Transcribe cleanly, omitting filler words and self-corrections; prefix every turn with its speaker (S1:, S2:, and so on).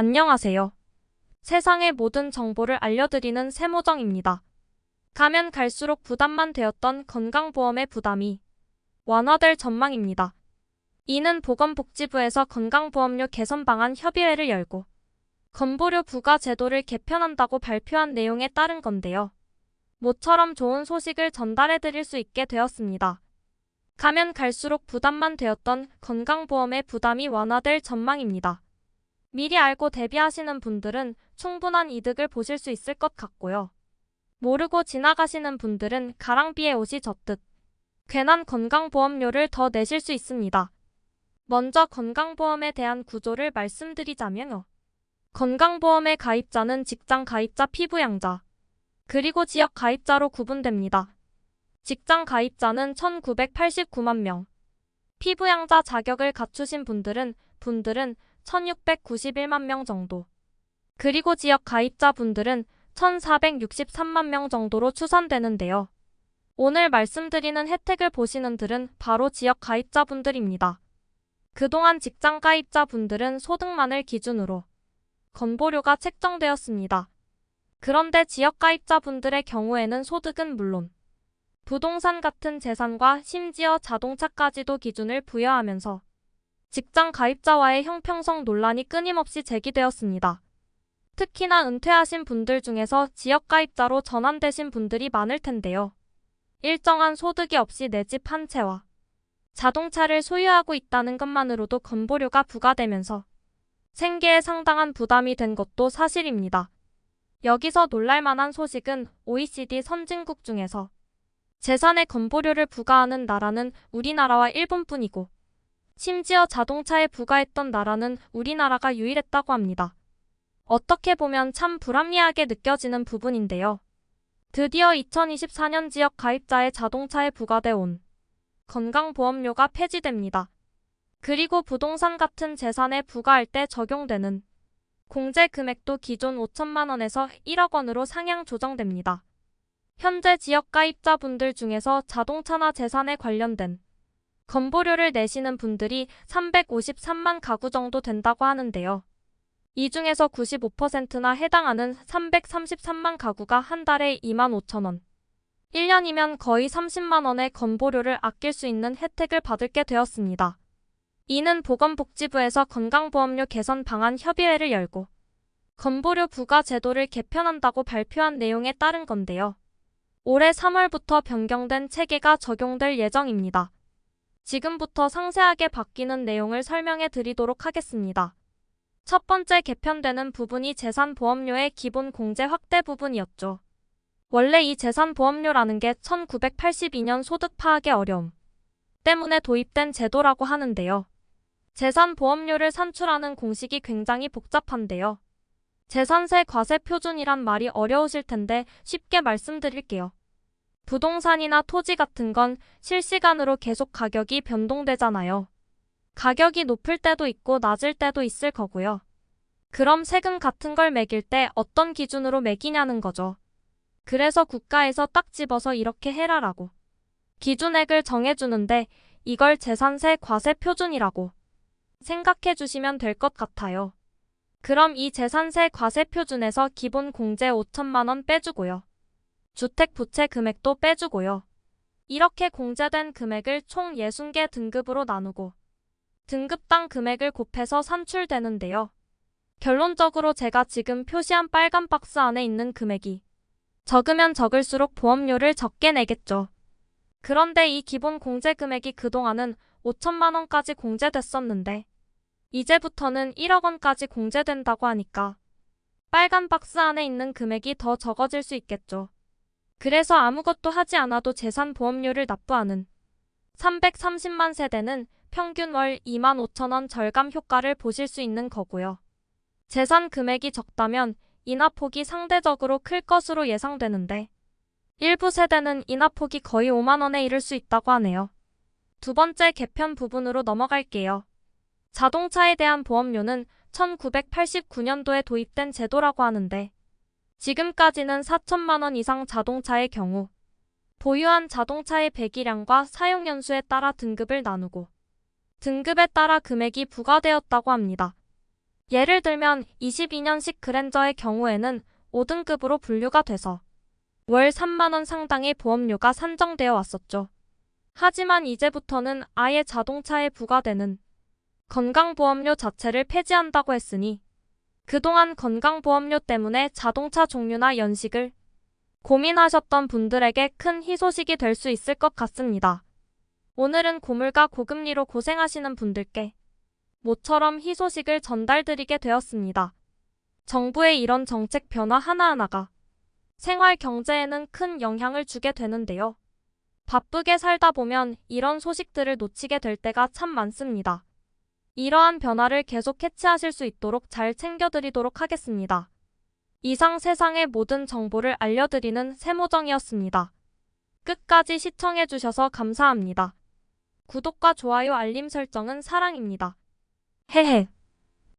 S1: 안녕하세요. 세상의 모든 정보를 알려드리는 세모정입니다. 가면 갈수록 부담만 되었던 건강보험의 부담이 완화될 전망입니다. 이는 보건복지부에서 건강보험료 개선 방안 협의회를 열고 건보료 부과 제도를 개편한다고 발표한 내용에 따른 건데요. 모처럼 좋은 소식을 전달해드릴 수 있게 되었습니다. 가면 갈수록 부담만 되었던 건강보험의 부담이 완화될 전망입니다. 미리 알고 대비하시는 분들은 충분한 이득을 보실 수 있을 것 같고요. 모르고 지나가시는 분들은 가랑비에 옷이 젖듯 괜한 건강보험료를 더 내실 수 있습니다. 먼저 건강보험에 대한 구조를 말씀드리자면요. 건강보험의 가입자는 직장 가입자, 피부양자, 그리고 지역 가입자로 구분됩니다. 직장 가입자는 1989만 명, 피부양자 자격을 갖추신 분들은 1691만 명 정도, 그리고 지역 가입자분들은 1463만 명 정도로 추산되는데요. 오늘 말씀드리는 혜택을 보시는 들은 바로 지역 가입자분들입니다. 그동안 직장 가입자분들은 소득만을 기준으로 건보료가 책정되었습니다. 그런데 지역 가입자분들의 경우에는 소득은 물론 부동산 같은 재산과 심지어 자동차까지도 기준을 부여하면서 직장 가입자와의 형평성 논란이 끊임없이 제기되었습니다. 특히나 은퇴하신 분들 중에서 지역 가입자로 전환되신 분들이 많을 텐데요. 일정한 소득이 없이 내 집 한 채와 자동차를 소유하고 있다는 것만으로도 건보료가 부과되면서 생계에 상당한 부담이 된 것도 사실입니다. 여기서 놀랄만한 소식은 OECD 선진국 중에서 재산에 건보료를 부과하는 나라는 우리나라와 일본뿐이고 심지어 자동차에 부과했던 나라는 우리나라가 유일했다고 합니다. 어떻게 보면 참 불합리하게 느껴지는 부분인데요. 드디어 2024년 지역 가입자의 자동차에 부과돼 온 건강보험료가 폐지됩니다. 그리고 부동산 같은 재산에 부과할 때 적용되는 공제 금액도 기존 5천만 원에서 1억 원으로 상향 조정됩니다. 현재 지역 가입자분들 중에서 자동차나 재산에 관련된 건보료를 내시는 분들이 353만 가구 정도 된다고 하는데요. 이 중에서 95%나 해당하는 333만 가구가 한 달에 2만 5천 원, 1년이면 거의 30만 원의 건보료를 아낄 수 있는 혜택을 받게 되었습니다. 이는 보건복지부에서 건강보험료 개선 방안 협의회를 열고 건보료 부과 제도를 개편한다고 발표한 내용에 따른 건데요. 올해 3월부터 변경된 체계가 적용될 예정입니다. 지금부터 상세하게 바뀌는 내용을 설명해 드리도록 하겠습니다. 첫 번째 개편되는 부분이 재산보험료의 기본 공제 확대 부분이었죠. 원래 이 재산보험료라는 게 1982년 소득 파악의 어려움 때문에 도입된 제도라고 하는데요. 재산보험료를 산출하는 공식이 굉장히 복잡한데요. 재산세 과세 표준이란 말이 어려우실 텐데 쉽게 말씀드릴게요. 부동산이나 토지 같은 건 실시간으로 계속 가격이 변동되잖아요. 가격이 높을 때도 있고 낮을 때도 있을 거고요. 그럼 세금 같은 걸 매길 때 어떤 기준으로 매기냐는 거죠. 그래서 국가에서 딱 집어서 이렇게 해라라고 기준액을 정해주는데 이걸 재산세 과세 표준이라고 생각해 주시면 될 것 같아요. 그럼 이 재산세 과세 표준에서 기본 공제 5천만 원 빼주고요. 주택 부채 금액도 빼주고요. 이렇게 공제된 금액을 총 60개 등급으로 나누고 등급당 금액을 곱해서 산출되는데요. 결론적으로 제가 지금 표시한 빨간 박스 안에 있는 금액이 적으면 적을수록 보험료를 적게 내겠죠. 그런데 이 기본 공제 금액이 그동안은 5천만 원까지 공제됐었는데 이제부터는 1억 원까지 공제된다고 하니까 빨간 박스 안에 있는 금액이 더 적어질 수 있겠죠. 그래서 아무것도 하지 않아도 재산보험료를 납부하는 330만 세대는 평균 월 2만 5천 원 절감 효과를 보실 수 있는 거고요. 재산 금액이 적다면 인하폭이 상대적으로 클 것으로 예상되는데 일부 세대는 인하폭이 거의 5만 원에 이를 수 있다고 하네요. 두 번째 개편 부분으로 넘어갈게요. 자동차에 대한 보험료는 1989년도에 도입된 제도라고 하는데 지금까지는 4천만 원 이상 자동차의 경우 보유한 자동차의 배기량과 사용연수에 따라 등급을 나누고 등급에 따라 금액이 부과되었다고 합니다. 예를 들면 22년식 그랜저의 경우에는 5등급으로 분류가 돼서 월 3만 원 상당의 보험료가 산정되어 왔었죠. 하지만 이제부터는 아예 자동차에 부과되는 건강보험료 자체를 폐지한다고 했으니 그동안 건강보험료 때문에 자동차 종류나 연식을 고민하셨던 분들에게 큰 희소식이 될 수 있을 것 같습니다. 오늘은 고물가 고금리로 고생하시는 분들께 모처럼 희소식을 전달드리게 되었습니다. 정부의 이런 정책 변화 하나하나가 생활 경제에는 큰 영향을 주게 되는데요. 바쁘게 살다 보면 이런 소식들을 놓치게 될 때가 참 많습니다. 이러한 변화를 계속 캐치하실 수 있도록 잘 챙겨드리도록 하겠습니다. 이상 세상의 모든 정보를 알려드리는 세모정이었습니다. 끝까지 시청해주셔서 감사합니다. 구독과 좋아요 알림 설정은 사랑입니다. 헤헤.